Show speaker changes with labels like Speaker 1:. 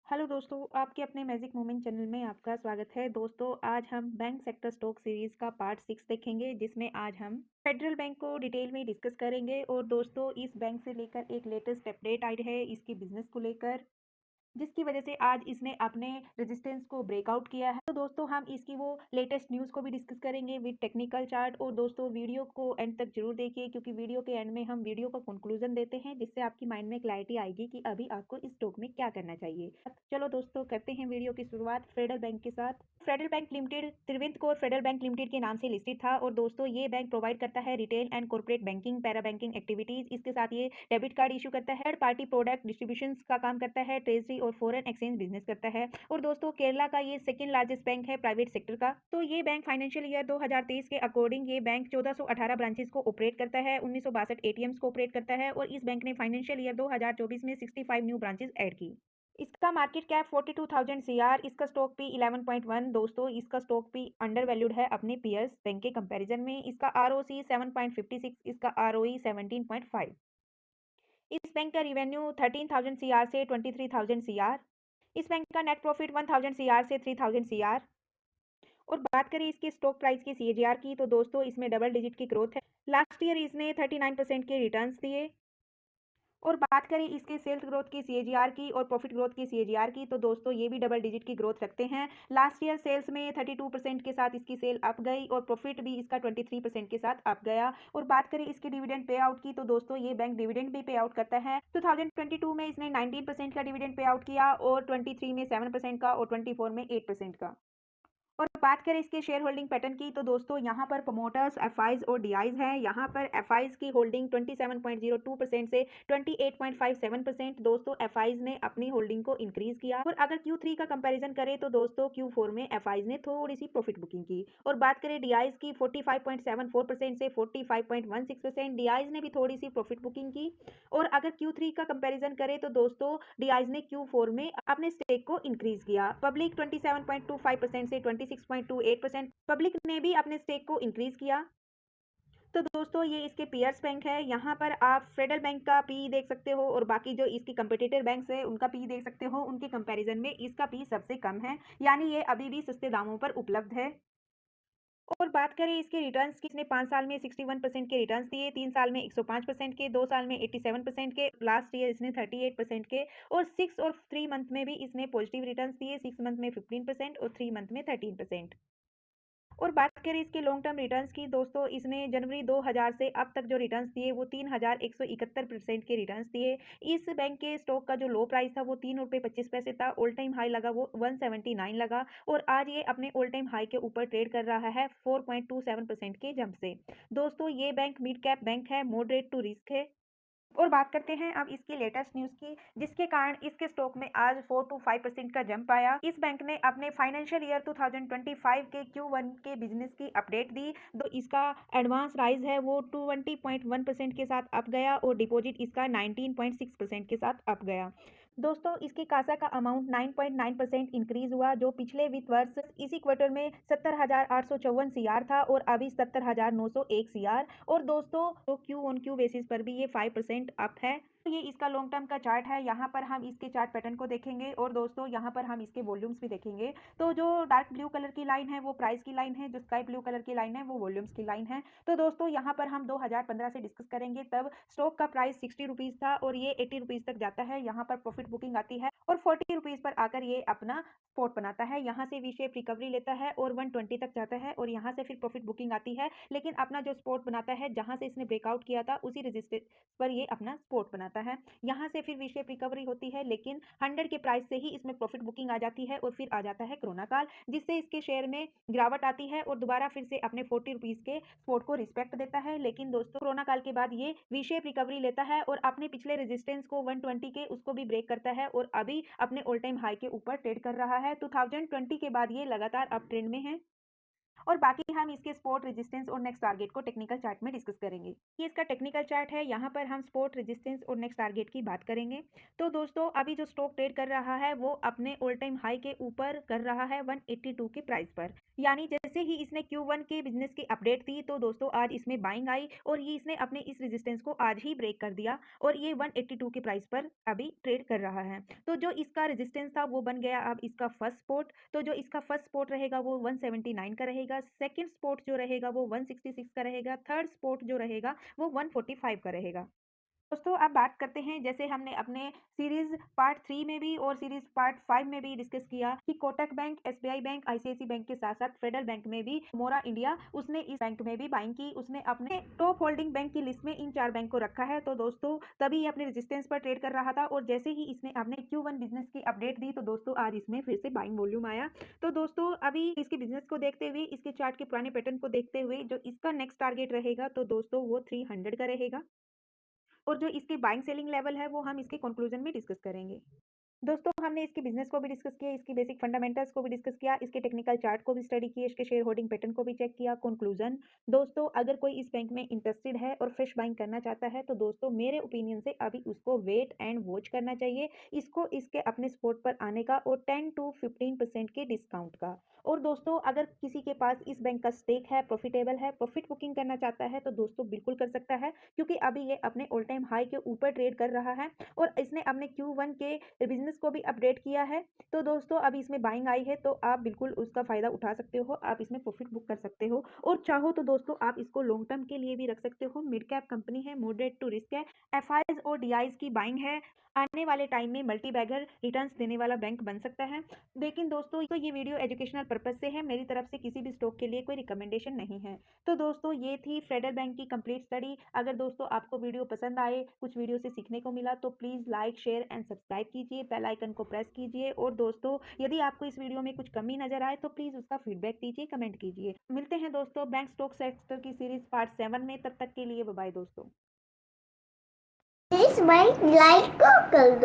Speaker 1: Hello दोस्तों, आपके अपने मैजिक मोमेंट चैनल में आपका स्वागत है। दोस्तों, आज हम बैंक सेक्टर स्टॉक सीरीज़ का पार्ट 6 देखेंगे, जिसमें आज हम फेडरल बैंक को डिटेल में डिस्कस करेंगे। और दोस्तों, इस बैंक से लेकर एक लेटेस्ट अपडेट आई है इसकी बिजनेस को लेकर, जिसकी वजह से आज इसने अपने रेजिस्टेंस को ब्रेकआउट किया है। तो दोस्तों, हम इसकी वो लेटेस्ट न्यूज़ को भी डिस्कस करेंगे विद टेक्निकल चार्ट। और दोस्तों, वीडियो को एंड तक जरूर देखिए, क्योंकि वीडियो के एंड में हम वीडियो का कंक्लूजन देते हैं, जिससे आपकी माइंड में क्लैरिटी आएगी कि अभी आपको इस स्टॉक में क्या करना चाहिए। चलो दोस्तों, करते हैं वीडियो की शुरुआत फेडरल बैंक के साथ। Federal bank limited Trivendra Kaur federal bank limited के नाम से लिस्टेड था। और दोस्तों, ये बैंक प्रोवाइड करता है retail and corporate banking, para banking activities. इसके साथ ये डेबिट कार्ड इशू करता है, थर्ड पार्टी प्रोडक्ट डिस्ट्रीब्यूशन का काम करता है, ट्रेजरी और फॉरेन एक्सचेंज बिजनेस करता है। और दोस्तों, केरला का ये सेकंड लार्जेस्ट बैंक है प्राइवेट सेक्टर का। तो ये बैंक फाइनेंशियल ईयर 2023 के अकॉर्डिंग ये बैंक 1418 ब्रांचेस को ऑपरेट करता है, 1962 एटीएम्स को ऑपरेट करता है। और इस बैंक ने फाइनेंशियल ईयर 2024 में 65 न्यू ब्रांचेस ऐड की। इसका मार्केट कैप 42,000 सीआर, इसका स्टॉक पी 11.1। दोस्तों, इसका स्टॉक पी अंडर वैल्यूड है अपने पीयर्स बैंक के कंपैरिजन में। इसका आरओसी 7.56, इसका आरओई 17.5। इस बैंक का रिवेन्यू 13,000 सीआर से 23,000 सीआर। इस बैंक का नेट प्रॉफिट 1,000 सीआर से 3,000 सीआर। और बात करें इसके स्टॉक प्राइस की सीएजीआर की, तो दोस्तों इसमें डबल डिजिट की ग्रोथ है। लास्ट ईयर इसने 39% के रिटर्न्स दिए। और बात करें इसके सेल्स ग्रोथ की सीएजीआर की और प्रॉफिट ग्रोथ की सीएजीआर की, तो दोस्तों ये भी डबल डिजिट की ग्रोथ रखते हैं। लास्ट ईयर सेल्स में 32% के साथ इसकी सेल अप गई और प्रॉफिट भी इसका 23% के साथ अप गया। और बात करें इसके डिविडेंड पे आउट की, तो दोस्तों ये बैंक डिविडेंड भी पे आउट करता है। 2022 में इसने 19% का डिविडेंड पे आउट किया, और 23 में 7% का, और 24 में 8% का। और बात करें इसके शेयर होल्डिंग पैटर्न की, तो दोस्तों यहाँ पर प्रमोटर्स, एफआईज और डीआईज हैं। यहाँ पर एफआईज की होल्डिंग 27.02% से 28.57%। दोस्तों, एफआईज ने अपनी होल्डिंग को इंक्रीज किया। और अगर Q3 का कंपैरिजन करें, तो दोस्तों Q4 में एफआईज ने थोड़ी सी प्रॉफिट बुकिंग की। और बात करें डीआईज की, 45.74% से 45.16%। डीआईज ने भी थोड़ी सी प्रॉफिट बुकिंग की। और अगर Q3 का कंपैरिजन करें, तो दोस्तों डीआईज ने Q4 में अपने स्टेक को इंक्रीज किया। पब्लिक 27.25% से 26.28%। पब्लिक ने भी अपने स्टेक को इंक्रीज किया। तो दोस्तों, ये इसके पीयर्स बैंक है। यहाँ पर आप फेडरल बैंक का पी देख सकते हो, और बाकी जो इसकी कंपिटिटर बैंक्स है उनका पी देख सकते हो। उनके कंपैरिजन में इसका पी सबसे कम है, यानी ये अभी भी सस्ते दामों पर उपलब्ध है। और बात करें इसके रिटर्न्स की, इसने 5 साल में 61% के रिटर्न्स दिए, 3 साल में 105% के, 2 साल में 87% के, लास्ट ईयर इसने 38% के। और 6 और 3 मंथ में भी इसने पॉजिटिव रिटर्न्स दिए, 6 मंथ में 15% और 3 मंथ में 13%। और बात करें इसके लॉन्ग टर्म रिटर्न्स की, दोस्तों इसने जनवरी 2000 से अब तक जो रिटर्न्स दिए वो 3,171% के रिटर्न्स दिए। इस बैंक के स्टॉक का जो लो प्राइस था वो 3 रुपये 25 पैसे था, ऑल टाइम हाई लगा वो 179 लगा। और आज ये अपने ऑल टाइम हाई के ऊपर ट्रेड कर रहा है 4.27% के जंप से। दोस्तों, ये बैंक मिड कैप बैंक है, मॉडरेट टू रिस्क है। और बात करते हैं अब इसकी लेटेस्ट न्यूज़ की, जिसके कारण इसके स्टॉक में आज 4 to 5% का जंप आया। इस बैंक ने अपने फाइनेंशियल ईयर 2025 के Q1 के बिजनेस की अपडेट दी। तो इसका एडवांस राइज है वो 20.1% के साथ अप गया, और डिपॉजिट इसका 19.6% के साथ अप गया। दोस्तों, इसके कासा का अमाउंट 9.9% इंक्रीज हुआ, जो पिछले वित्त वर्ष इसी क्वार्टर में 70,854 सीआर था, और अभी 70,901 सीआर। और दोस्तों, तो क्यू ऑन क्यू बेसिस पर भी ये 5% अप है। तो ये इसका लॉन्ग टर्म का चार्ट है। यहाँ पर हम इसके चार्ट पैटर्न को देखेंगे, और दोस्तों यहाँ पर हम इसके वॉल्यूम्स भी देखेंगे। तो जो डार्क ब्लू कलर की लाइन है वो प्राइस की लाइन है, जो स्काई ब्लू कलर की लाइन है वो वॉल्यूम्स की लाइन है। तो दोस्तों, यहाँ पर हम 2015 से डिस्कस करेंगे, तब स्टॉक का प्राइस 60 रुपीज़ था, और ये 80 रुपीज़ तक जाता है। यहाँ पर प्रॉफिट बुकिंग आती है, और 40 रुपीज़ पर आकर ये अपना स्पॉट बनाता है। यहाँ से वी शेप रिकवरी लेता है और 120 तक जाता है, और यहाँ से फिर प्रॉफिट बुकिंग आती है। लेकिन अपना जो स्पॉट बनाता है, जहाँ से इसने ब्रेकआउट किया था, उसी रजिस्टर पर ये अपना स्पॉट बनाता है। यहाँ से फिर वी शेप रिकवरी होती है, लेकिन 100 के प्राइस से ही इसमें प्रॉफिट बुकिंग आ जाती है, और फिर आ जाता है कोरोना काल, जिससे इसके शेयर में गिरावट आती है, और दोबारा फिर से अपने 40 रुपीज़ के स्पॉट को रिस्पेक्ट देता है। लेकिन दोस्तों, कोरोना काल के बाद ये वी शेप रिकवरी लेता है, और अपने पिछले रेजिस्टेंस को 120 के उसको भी ब्रेक करता है, और अभी अपने ऑल टाइम हाई के ऊपर ट्रेड कर रहा है। 2020 के बाद ये लगातार अप ट्रेंड में है। और बाकी हम इसके सपोर्ट, रेजिस्टेंस और नेक्स्ट टारगेट को टेक्निकल चार्ट में डिस्कस करेंगे। ये इसका टेक्निकल चार्ट है, यहाँ पर हम सपोर्ट, रेजिस्टेंस और नेक्स्ट टारगेट की बात करेंगे। तो दोस्तों अभी जो स्टॉक ट्रेड कर रहा है वो अपने ऑल टाइम हाई के ऊपर कर रहा है 182 के प्राइस पर। यानी जैसे ही इसने Q1 के बिजनेस की अपडेट दी तो दोस्तों आज इसमें बाइंग आई और ये इसने अपने इस रेजिस्टेंस को आज ही ब्रेक कर दिया और ये 182 के प्राइस पर अभी ट्रेड कर रहा है। तो जो इसका रेजिस्टेंस था वो बन गया अब इसका फर्स्ट सपोर्ट। तो जो इसका फर्स्ट सपोर्ट रहेगा वो 179 का रहेगा, सेकंड सपोर्ट जो रहेगा वो 166 का रहेगा, थर्ड सपोर्ट जो रहेगा वो 145 का रहेगा। दोस्तों अब बात करते हैं, जैसे हमने अपने सीरीज पार्ट 3 में भी और सीरीज पार्ट 5 में भी डिस्कस किया कि Kotak bank, SBI bank, ICICI bank के साथ साथ फेडरल बैंक में भी मोरा इंडिया उसने इस बैंक में भी बाइंग की। उसने अपने टॉप होल्डिंग बैंक की लिस्ट में इन 4 बैंक को रखा है। तो दोस्तों तभी ये अपने रेजिस्टेंस पर ट्रेड कर रहा था और जैसे ही इसने अपने Q1 बिजनेस की अपडेट दी तो दोस्तों आज इसमें फिर से बाइंग वॉल्यूम आया। तो दोस्तों अभी इसके बिजनेस को देखते हुए, इसके चार्ट के पुराने पैटर्न को देखते हुए जो इसका नेक्स्ट टारगेट रहेगा तो दोस्तों वो 300 का रहेगा और जो इसकी बाइंग सेलिंग लेवल है वो हम इसके कंक्लूजन में डिस्कस करेंगे। दोस्तों हमने इसके बिजनेस को भी डिस्कस किया, इसकी बेसिक फंडामेंटल्स को भी डिस्कस किया, इसके टेक्निकल चार्ट को भी स्टडी किया, इसके शेयर होल्डिंग पैटर्न को भी चेक किया। कंक्लूजन दोस्तों अगर कोई इस बैंक में इंटरेस्टेड है और फ्रेश बाइंग करना चाहता है तो दोस्तों मेरे ओपिनियन से अभी उसको वेट एंड वॉच करना चाहिए, इसको इसके अपने सपोर्ट पर आने का और 10 to 15% के डिस्काउंट का। और दोस्तों अगर किसी के पास इस बैंक का स्टेक है, प्रॉफिटेबल है, प्रॉफिट बुकिंग करना चाहता है तो दोस्तों बिल्कुल कर सकता है, क्योंकि अभी ये अपने ऑल टाइम हाई के ऊपर ट्रेड कर रहा है और इसने अपने Q1 के बिजनेस को भी अपडेट किया है। तो दोस्तों अब इसमें बाइंग आई है तो आप बिल्कुल उसका फायदा उठा सकते हो, आप इसमें प्रॉफिट बुक कर सकते हो और चाहो तो दोस्तों आप इसको लॉन्ग टर्म के लिए भी रख सकते हो। मिड कैप कंपनी है, मॉडरेट टू रिस्क है, एफआईज और डीआईज की बाइंग है, आने वाले टाइम में मल्टी बैगर रिटर्न्स देने वाला बैंक बन सकता है। लेकिन दोस्तों तो ये वीडियो एजुकेशनल पर्पज से है, मेरी तरफ से किसी भी स्टॉक के लिए कोई रिकमेंडेशन नहीं है। तो दोस्तों ये थी फेडरल बैंक की कंप्लीट स्टडी। अगर दोस्तों आपको वीडियो पसंद आए, कुछ वीडियो से सीखने को मिला तो please like, share and subscribe कीजिए, बेल आइकन को प्रेस कीजिए और दोस्तों यदि आपको इस वीडियो में कुछ कमी नजर आए तो प्लीज़ उसका फीडबैक दीजिए, कमेंट कीजिए। मिलते हैं दोस्तों बैंक स्टॉक सेक्टर की सीरीज पार्ट 7 में, तब तक के लिए बाय बाय दोस्तों।
Speaker 2: प्लीज भाई लाइक को कर दो।